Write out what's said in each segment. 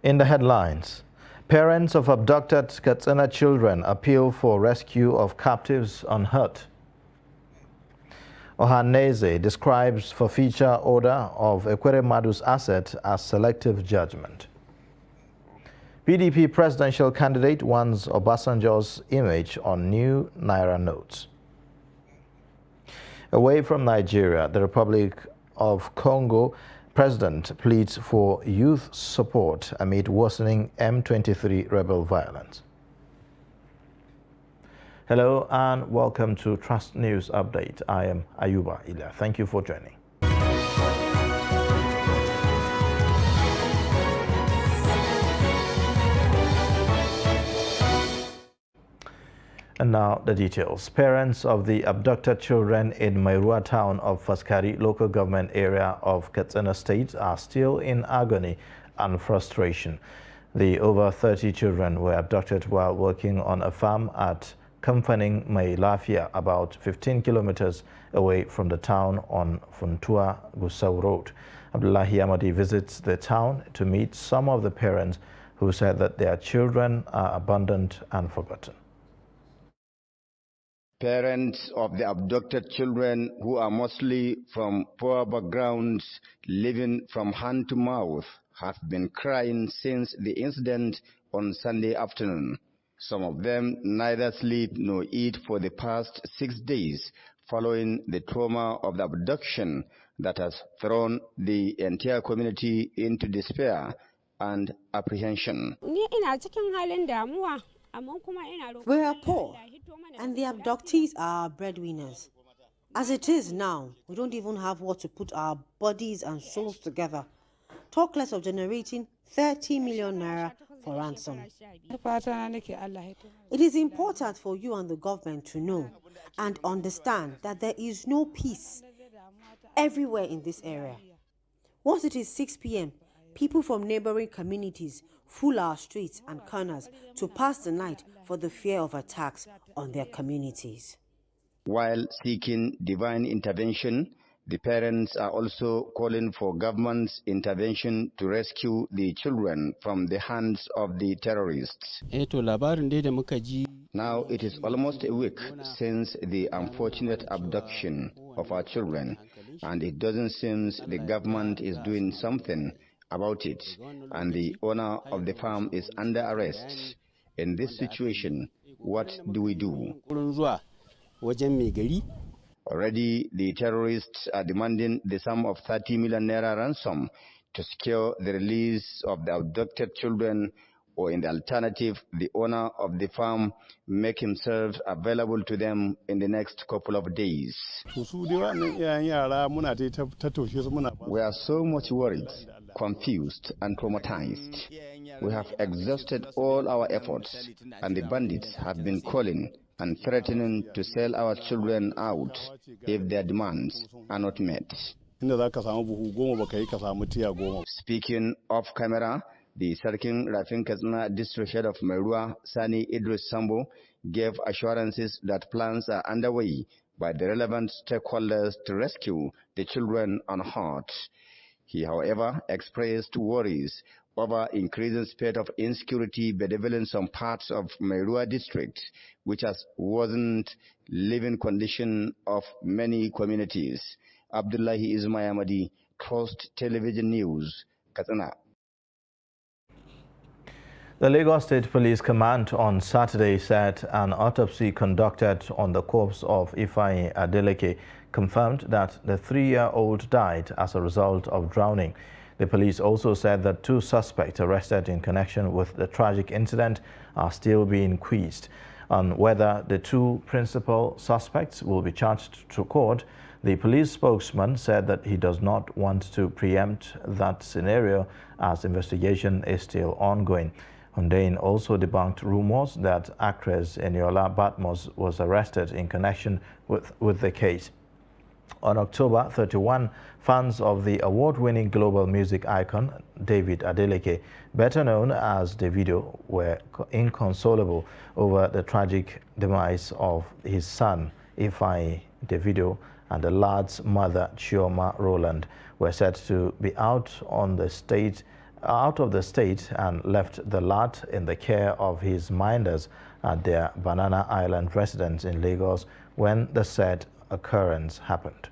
In the headlines, parents of abducted Katsina children appeal for rescue of captives unhurt. Ohanaeze describes forfeiture order of Ekweremadu's asset as selective judgment. PDP presidential candidate wants Obasanjo's image on new Naira notes. Away from Nigeria, the Republic of Congo president pleads for youth support amid worsening M23 rebel violence. Hello and welcome to Trust News Update. I am Ayuba Ila. Thank you for joining. And now the details. Parents of the abducted children in Mairua town of Faskari local government area of Katsina State are still in agony and frustration. The over 30 children were abducted while working on a farm at Kamfaning Mai Lafia, about 15 kilometers away from the town on Funtua Gusau Road. Abdullahi Amadi visits the town to meet some of the parents who said that their children are abandoned and forgotten. Parents of the abducted children, who are mostly from poor backgrounds, living from hand to mouth, have been crying since the incident on Sunday afternoon. Some of them neither sleep nor eat for the past 6 days following the trauma of the abduction that has thrown the entire community into despair and apprehension. We are poor, and the abductees are our breadwinners. As it is now, we don't even have what to put our bodies and souls together. Talk less of generating 30 million naira for ransom. It is important for you and the government to know and understand that there is no peace everywhere in this area. Once it is 6 p.m., people from neighboring communities fool our streets and corners to pass the night for the fear of attacks on their communities. While seeking divine intervention, the parents are also calling for government's intervention to rescue the children from the hands of the terrorists. Now it is almost a week since the unfortunate abduction of our children, and it doesn't seem the government is doing something about it, and the owner of the farm is under arrest. In this situation, what do we do? Already, the terrorists are demanding the sum of 30 million naira ransom to secure the release of the abducted children, or in the alternative, the owner of the farm make himself available to them in the next couple of days. We are so much worried, confused and traumatized. We have exhausted all our efforts, and the bandits have been calling and threatening to sell our children out if their demands are not met. Speaking off camera, the Sarkin Rafin Katsina district head of Mairua, Sani Idris Sambo, gave assurances that plans are underway by the relevant stakeholders to rescue the children unhurt. He, however, expressed worries over increasing spate of insecurity bedeviling some parts of Mairua district, which has worsened living condition of many communities. Abdullahi Ismail, Trust Television News, Katsina. The Lagos State Police Command on Saturday said an autopsy conducted on the corpse of Ifeanyi Adeleke confirmed that the 3-year-old died as a result of drowning. The police also said that 2 suspects arrested in connection with the tragic incident are still being quizzed. On whether the 2 principal suspects will be charged to court, the police spokesman said that he does not want to preempt that scenario as investigation is still ongoing. Hundein also debunked rumors that actress Eniola Badmus was arrested in connection with the case. On October 31, fans of the award-winning global music icon David Adeleke, better known as Davido, were inconsolable over the tragic demise of his son, Ifeanyi Davido, and the lad's mother, Chioma Rowland, were said to be out on the state out of the state and left the lot in the care of his minders at their Banana Island residence in Lagos when the said occurrence happened.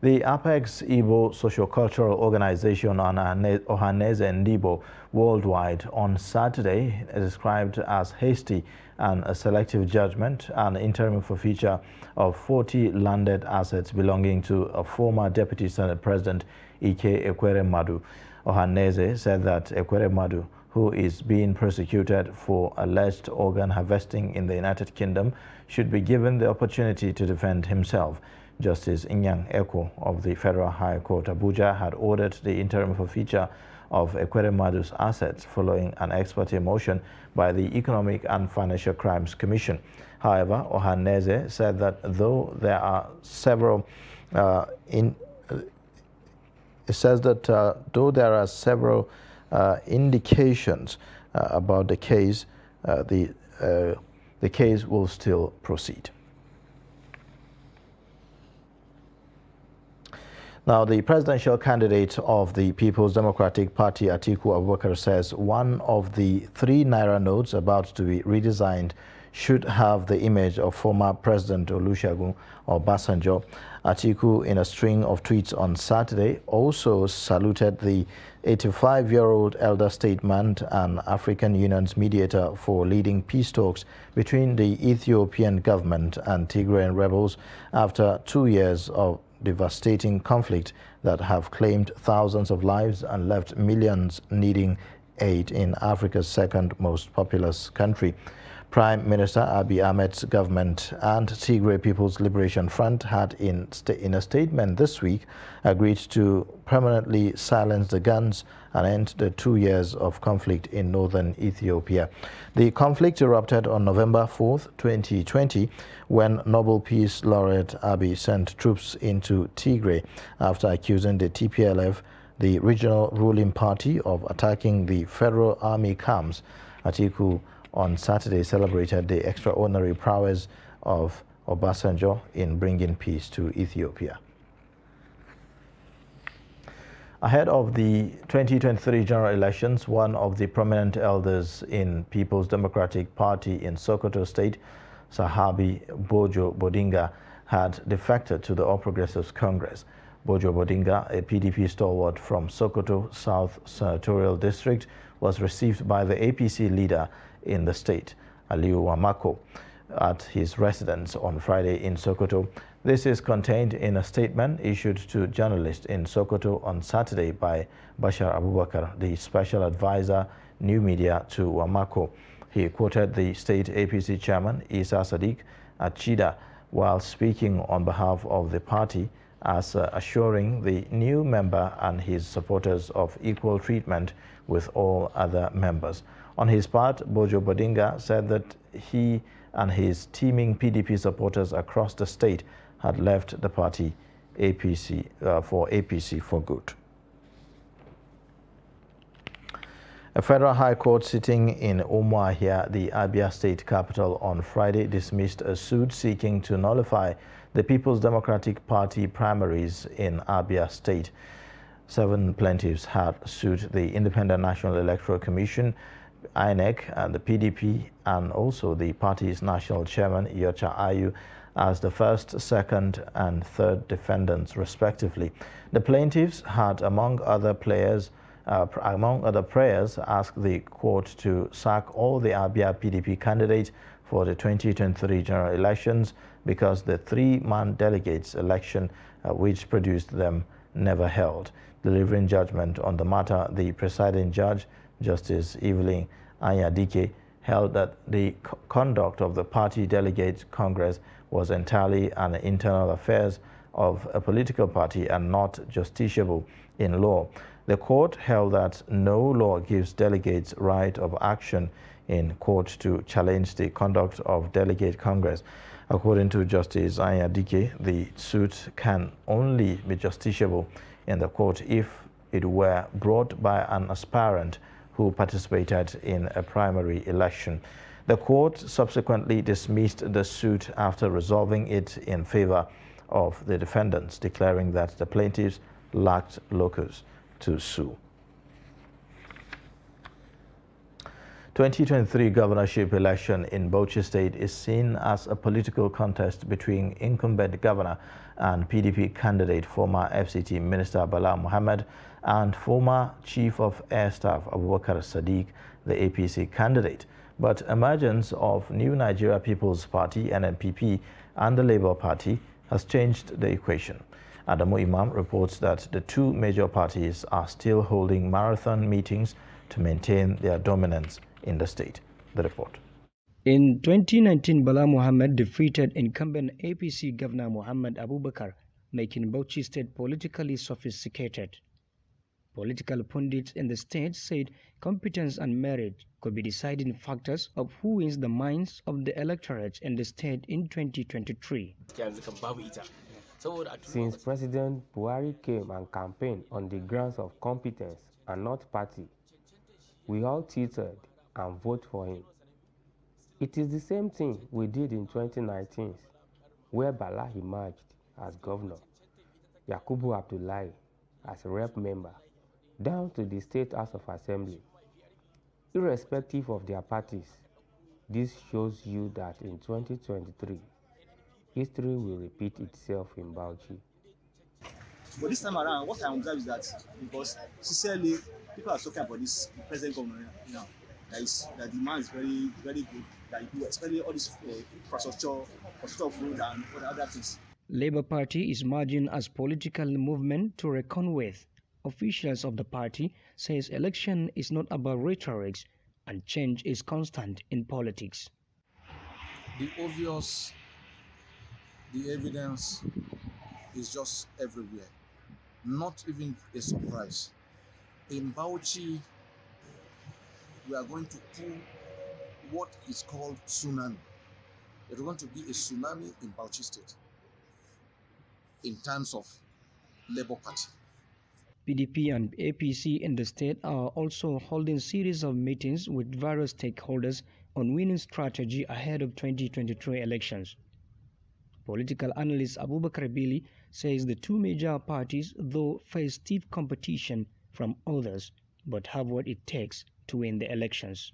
The Apex Igbo Sociocultural Organization Ohaneze Ndibo worldwide on Saturday described as hasty and a selective judgment an interim forfeiture of 40 landed assets belonging to a former Deputy Senate President Ike Ekweremadu. Ohaneze said that Ekweremadu, who is being prosecuted for alleged organ harvesting in the United Kingdom, should be given the opportunity to defend himself. Justice Inyang Eko of the Federal High Court Abuja had ordered the interim forfeiture of Ekweremadu's assets following an ex parte motion by the Economic and Financial Crimes Commission. However, Ohaneze said that though there are several indications about the case, the case will still proceed. Now, the presidential candidate of the People's Democratic Party, Atiku Abubakar, says one of the 3 Naira notes about to be redesigned should have the image of former President Olusegun Obasanjo. Atiku, in a string of tweets on Saturday, also saluted the 85-year-old elder statesman and African Union's mediator for leading peace talks between the Ethiopian government and Tigrayan rebels after 2 years of devastating conflict that have claimed thousands of lives and left millions needing aid in Africa's second most populous country. Prime Minister Abiy Ahmed's government and Tigray People's Liberation Front had, in a statement this week, agreed to permanently silence the guns and end the 2 years of conflict in northern Ethiopia. The conflict erupted on November 4th, 2020, when Nobel Peace Laureate Abiy sent troops into Tigray after accusing the TPLF, the regional ruling party, of attacking the federal army camps. Atiku on Saturday celebrated the extraordinary prowess of Obasanjo in bringing peace to Ethiopia. Ahead of the 2023 general elections, one of the prominent elders in People's Democratic Party in Sokoto State, Sahabi Bojo Bodinga, had defected to the All Progressives Congress. Bojo Bodinga, a PDP stalwart from Sokoto South Senatorial District, was received by the APC leader in the state, Aliyu Wamako, at his residence on Friday in Sokoto. This is contained in a statement issued to journalists in Sokoto on Saturday by Bashar Abubakar, the special advisor, new media to Wamako. He quoted the state APC chairman, Isa Sadiq, at Chida, while speaking on behalf of the party, as assuring the new member and his supporters of equal treatment with all other members. On his part, Bojo Bodinga said that he and his teeming PDP supporters across the state had left the party for APC for good. A federal high court sitting in Umuahia, the Abia state capital, on Friday dismissed a suit seeking to nullify the People's Democratic Party primaries in Abia state. 7 plaintiffs had sued the Independent National Electoral Commission, INEC, and the PDP, and also the party's national chairman, Iyorchia Ayu, as the first, second, and third defendants, respectively. The plaintiffs had, among other prayers, asked the court to sack all the Abia PDP candidates for the 2023 general elections because the 3-man delegates election which produced them never held. Delivering judgment on the matter, the presiding judge, Justice Evelyn Anyadike, held that the conduct of the party delegate Congress was entirely an internal affairs of a political party and not justiciable in law. The court held that no law gives delegates right of action in court to challenge the conduct of delegate Congress. According to Justice Anyadike, the suit can only be justiciable in the court if it were brought by an aspirant who participated in a primary election. The court subsequently dismissed the suit after resolving it in favor of the defendants, declaring that the plaintiffs lacked locus to sue. 2023 governorship election in Bauchi State is seen as a political contest between incumbent governor and PDP candidate, former FCT Minister Bala Mohammed, and former Chief of Air Staff Abubakar Sadiq, the APC candidate. But emergence of New Nigeria People's Party, NNPP, and the Labour Party has changed the equation. Adamu Imam reports that the two major parties are still holding marathon meetings to maintain their dominance in the state. The report. In 2019, Bala Mohammed defeated incumbent APC Governor Muhammad Abubakar, making Bauchi State politically sophisticated. Political pundits in the state said competence and merit could be deciding factors of who wins the minds of the electorate in the state in 2023. Since President Buhari came and campaigned on the grounds of competence and not party, we all tilted and voted for him. It is the same thing we did in 2019, where Bala emerged as governor, Yakubu Abdullahi as a rep member, down to the State House of Assembly. Irrespective of their parties, this shows you that in 2023, history will repeat itself in Bauchi. But this time around, what I observe is that because sincerely, people are talking about this present government now, that the man is very, very good, that he do especially all this infrastructure of road and all other things. Labour Party is merging as political movement to reckon with. Officials of the party says election is not about rhetoric and change is constant in politics. The obvious, the evidence is just everywhere. Not even a surprise. In Bauchi, we are going to pull what is called tsunami. There's going to be a tsunami in Bauchi State in terms of Labour Party. PDP and APC in the state are also holding series of meetings with various stakeholders on winning strategy ahead of 2023 elections. Political analyst Abubakar Bili says the two major parties, though, face stiff competition from others, but have what it takes to win the elections.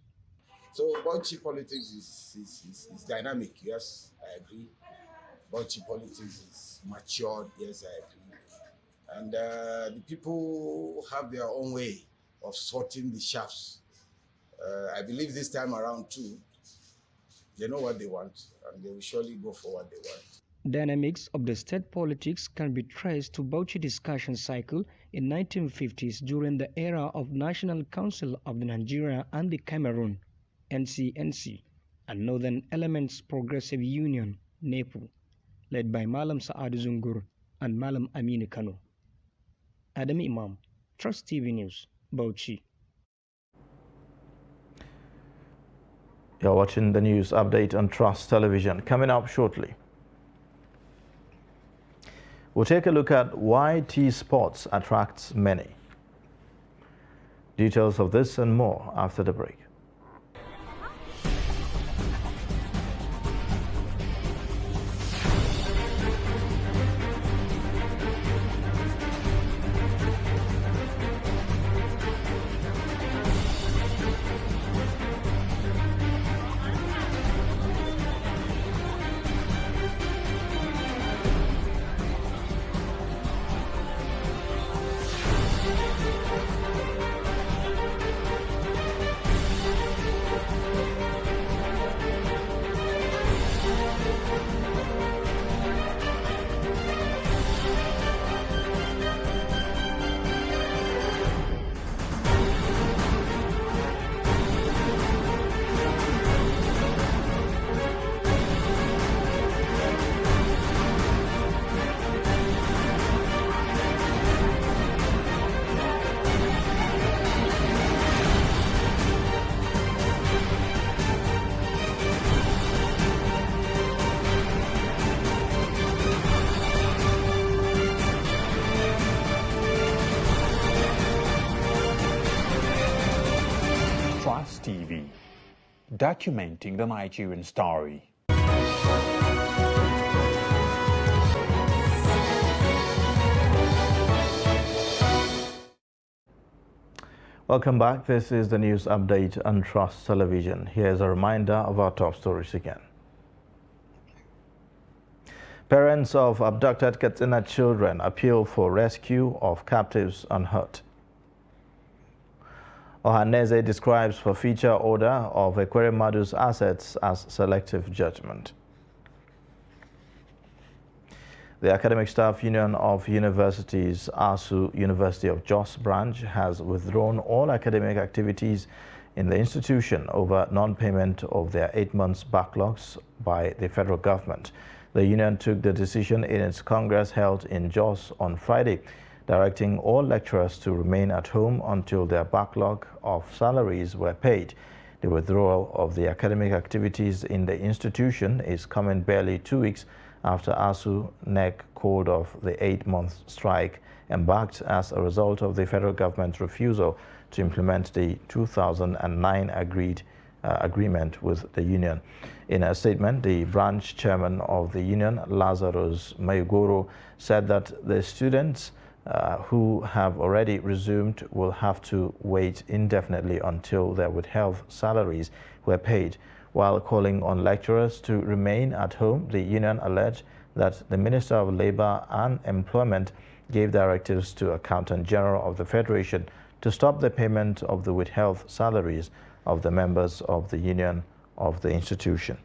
So Bauchi politics is dynamic, yes, I agree. Bauchi politics is matured, yes, I agree. And the people have their own way of sorting the shafts. I believe this time around too, they know what they want and they will surely go for what they want. Dynamics of the state politics can be traced to Bauchi discussion cycle in 1950s during the era of National Council of the Nigeria and the Cameroon, NCNC, and Northern Elements Progressive Union, NEPU, led by Malam Saad Zungur and Malam Aminu Kano. Adam Imam, Trust TV News, Bauchi. You're watching the news update on Trust Television. Coming up shortly, we'll take a look at why T-Sports attracts many. Details of this and more after the break. Trust TV, documenting the Nigerian story. Welcome back. This is the news update on Trust Television. Here's a reminder of our top stories again. Parents of abducted Katsina children appeal for rescue of captives unhurt. Ohanaeze describes forfeiture order of Ekweremadu's assets as selective judgment. The Academic Staff Union of Universities, ASU University of Jos branch, has withdrawn all academic activities in the institution over non-payment of their 8 months backlogs by the federal government. The union took the decision in its congress held in Jos on Friday, directing all lecturers to remain at home until their backlog of salaries were paid. The withdrawal of the academic activities in the institution is coming barely 2 weeks after ASU NEC called off the 8-month strike embarked as a result of the federal government's refusal to implement the 2009 agreement with the union. In a statement, the branch chairman of the union, Lazarus Mayugoro, said that the students who have already resumed will have to wait indefinitely until their withheld salaries were paid. While calling on lecturers to remain at home, the union alleged that the Minister of Labour and Employment gave directives to Accountant General of the Federation to stop the payment of the withheld salaries of the members of the union of the institution.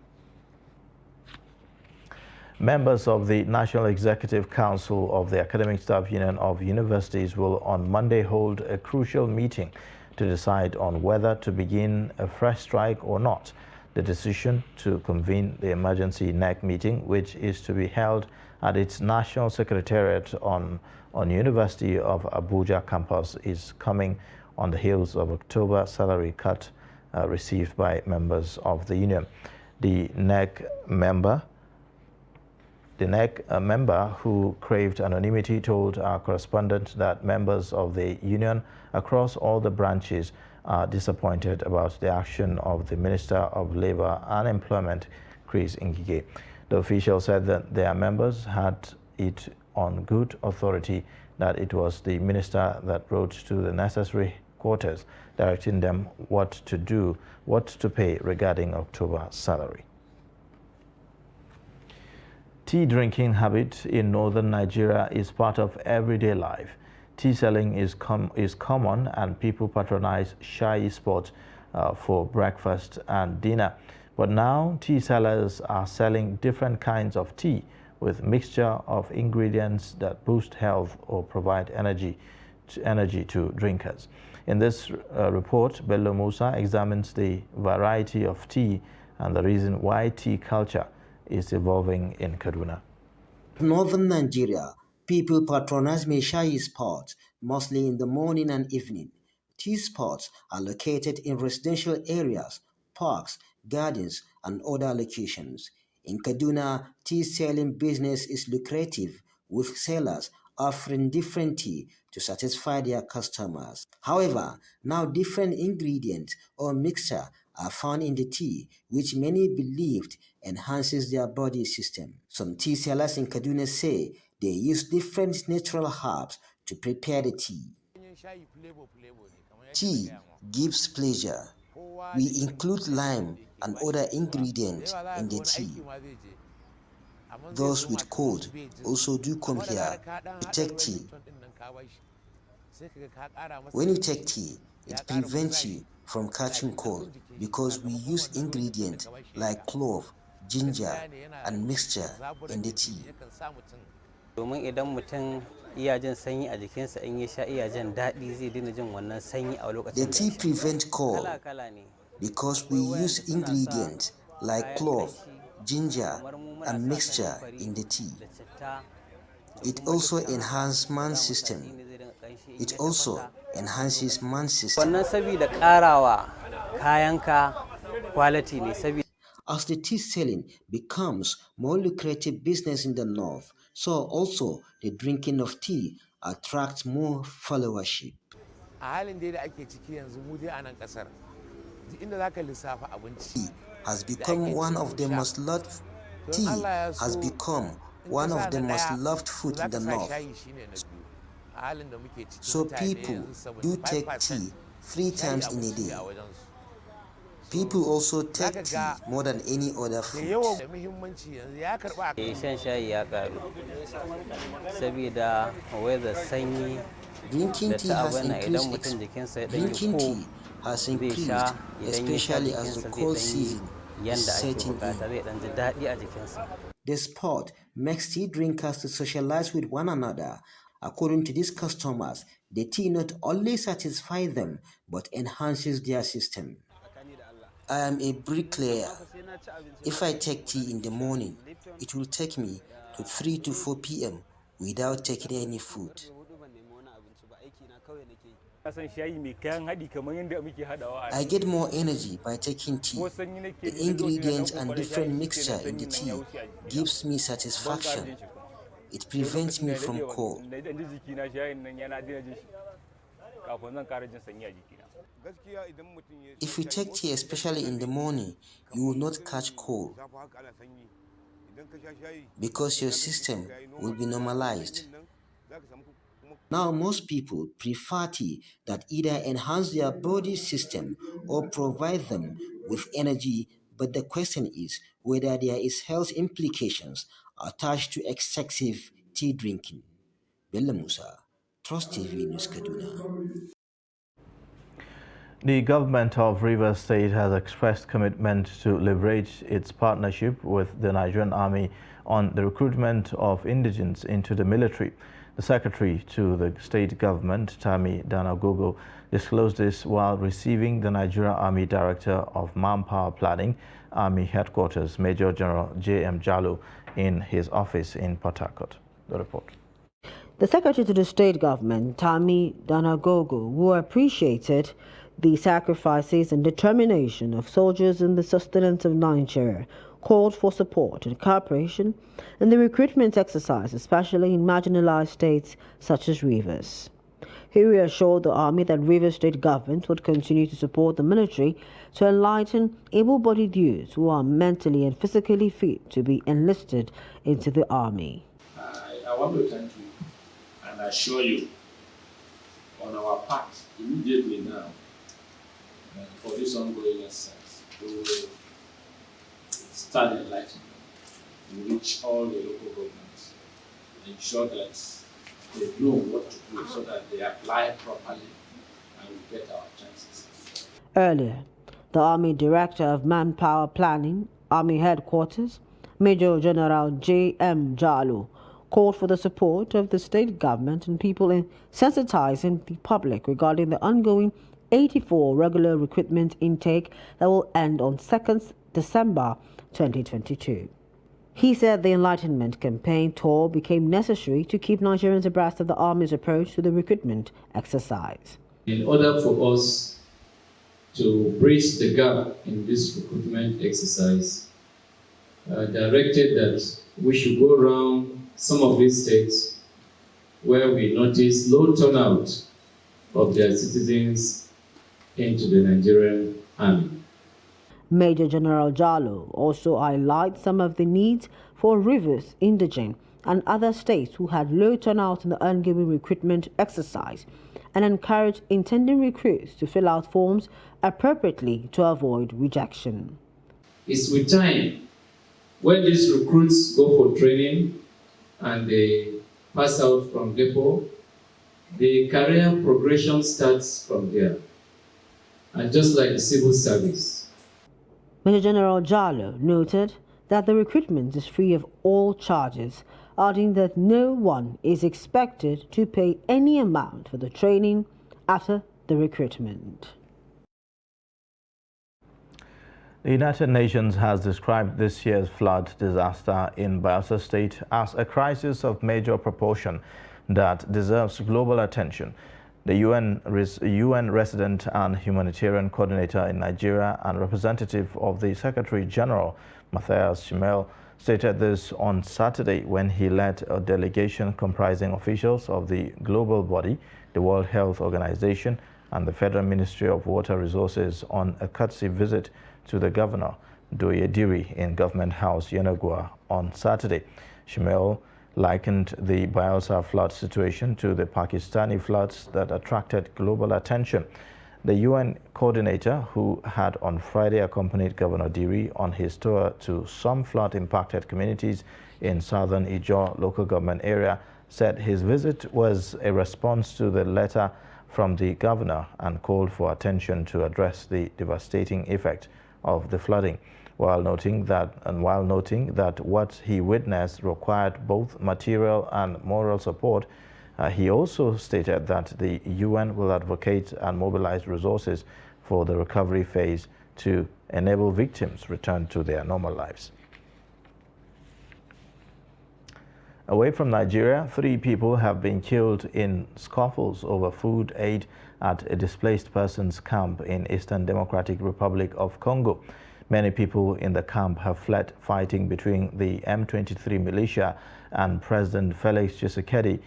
Members of the National Executive Council of the Academic Staff Union of Universities will on Monday hold a crucial meeting to decide on whether to begin a fresh strike or not. The decision to convene the emergency NEC meeting, which is to be held at its National Secretariat on University of Abuja campus, is coming on the heels of October salary cut received by members of the union. The NEC member who craved anonymity told our correspondent that members of the union across all the branches are disappointed about the action of the Minister of Labour and Employment, Chris Ngige. The official said that their members had it on good authority that it was the minister that wrote to the necessary quarters, directing them what to do, what to pay regarding October salary. Tea drinking habit in northern Nigeria is part of everyday life. Tea selling is common and people patronize shayi spots for breakfast and dinner. But now tea sellers are selling different kinds of tea with mixture of ingredients that boost health or provide energy to drinkers. In this report, Bello Musa examines the variety of tea and the reason why tea culture is evolving in Kaduna. Northern Nigeria, people patronize shayi spots mostly in the morning and evening. Tea spots are located in residential areas, parks, gardens, and other locations. In Kaduna, tea selling business is lucrative, with sellers offering different tea to satisfy their customers. However, now different ingredients or mixture are found in the tea, which many believed enhances their body system. Some tea sellers in Kaduna say they use different natural herbs to prepare the tea. Tea gives pleasure. We include lime and other ingredients in the tea. Those with cold also do come here to take tea. When you take tea, it prevents you from catching cold because we use ingredients like clove, ginger, and mixture in the tea. The tea prevents cold because we use ingredients like clove, ginger, and mixture in the tea. It also enhances man's system. It also enhances man's system. As the tea selling becomes more lucrative business in the north, so also the drinking of tea attracts more followership. Tea has become one of the most loved. Tea has become one of the most loved food in the north. So people do take tea 3 times in a day. People also take tea more than any other food. Drinking tea has increased, especially as the cold season is setting in. The sport makes tea drinkers to socialize with one another. According to these customers, the tea not only satisfies them but enhances their system. I am a bricklayer. If I take tea in the morning, it will take me to 3 to 4 p.m. without taking any food. I get more energy by taking tea. The ingredients and different mixture in the tea gives me satisfaction. It prevents me from cold. If you take tea, especially in the morning, you will not catch cold because your system will be normalized. Now, most people prefer tea that either enhance their body system or provide them with energy, but the question is whether there is health implications attached to excessive tea drinking. Bello Musa, Trust TV News, Kaduna. The government of Rivers State has expressed commitment to leverage its partnership with the Nigerian Army on the recruitment of indigents into the military. The secretary to the state government, Tami Danagogo, disclosed this while receiving the Nigerian Army Director of Manpower Planning, Army Headquarters, Major General J.M. Jallow, in his office in Port Harcourt. The report. The secretary to the state government, Tami Danagogo, who appreciated the sacrifices and determination of soldiers in the sustenance of Nigeria, called for support and cooperation in the recruitment exercise, especially in marginalized states such as Rivers. He reassured the Army that Rivers State government would continue to support the military to enlighten able-bodied youths who are mentally and physically fit to be enlisted into the Army. I want to thank you and assure you on our part immediately now for this ongoing exercise. We will start enlightenment and reach all the local governments and ensure that they know what to do so that they apply properly and we get our chances. Earlier, the Army Director of Manpower Planning, Army Headquarters, Major General J.M. Jallow, called for the support of the state government and people in sensitizing the public regarding the ongoing 84 regular recruitment intake that will end on 2nd December 2022. He said the Enlightenment campaign tour became necessary to keep Nigerians abreast of the Army's approach to the recruitment exercise. In order for us to bridge the gap in this recruitment exercise, directed that we should go around some of these states where we notice low turnout of their citizens into the Nigerian Army. Major General Jallow also highlighted some of the needs for Rivers, Indigene, and other states who had low turnout in the ongoing recruitment exercise and encouraged intending recruits to fill out forms appropriately to avoid rejection. It's with time, when these recruits go for training and they pass out from depot, the career progression starts from there. And just like the civil service. Major General Jallow noted that the recruitment is free of all charges, adding that no one is expected to pay any amount for the training after the recruitment. The United Nations has described this year's flood disaster in Bayelsa State as a crisis of major proportion that deserves global attention. The UN resident and humanitarian coordinator in Nigeria and representative of the Secretary General, Matthias Schimel, stated this on Saturday when he led a delegation comprising officials of the global body, the World Health Organization, and the Federal Ministry of Water Resources on a courtesy visit to the governor, Doye Diri, in Government House, Yenagoa, on Saturday. Schimel likened the Bayelsa flood situation to the Pakistani floods that attracted global attention. The UN coordinator, who had on Friday accompanied Governor Diri on his tour to some flood-impacted communities in southern Ijaw local government area, said his visit was a response to the letter from the governor and called for attention to address the devastating effect of the flooding, while noting that what he witnessed required both material and moral support. He also stated that the UN will advocate and mobilize resources for the recovery phase to enable victims return to their normal lives. Away from Nigeria, 3 people have been killed in scuffles over food aid at a displaced persons camp in Eastern Democratic Republic of Congo. Many people in the camp have fled fighting between the M23 militia, and President Felix Tshisekedi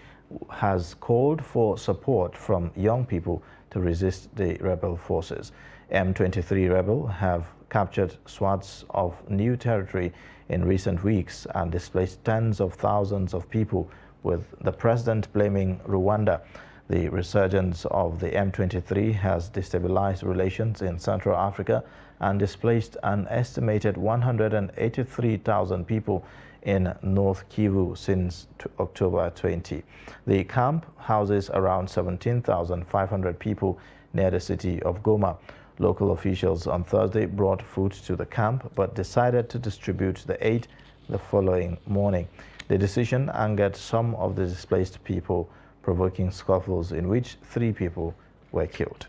has called for support from young people to resist the rebel forces. M23 rebels have captured swaths of new territory in recent weeks and displaced tens of thousands of people, with the president blaming Rwanda. The resurgence of the M23 has destabilized relations in Central Africa and displaced an estimated 183,000 people in North Kivu since October 20. The camp houses around 17,500 people near the city of Goma. Local officials on Thursday brought food to the camp but decided to distribute the aid the following morning. The decision angered some of the displaced people, provoking scuffles in which 3 people were killed.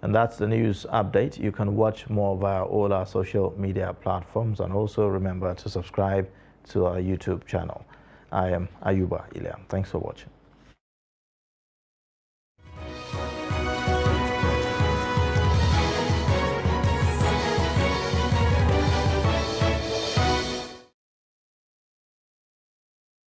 And that's the news update. You can watch more via all our social media platforms, and also remember to subscribe to our YouTube channel. I am Ayuba Iliam. Thanks for watching.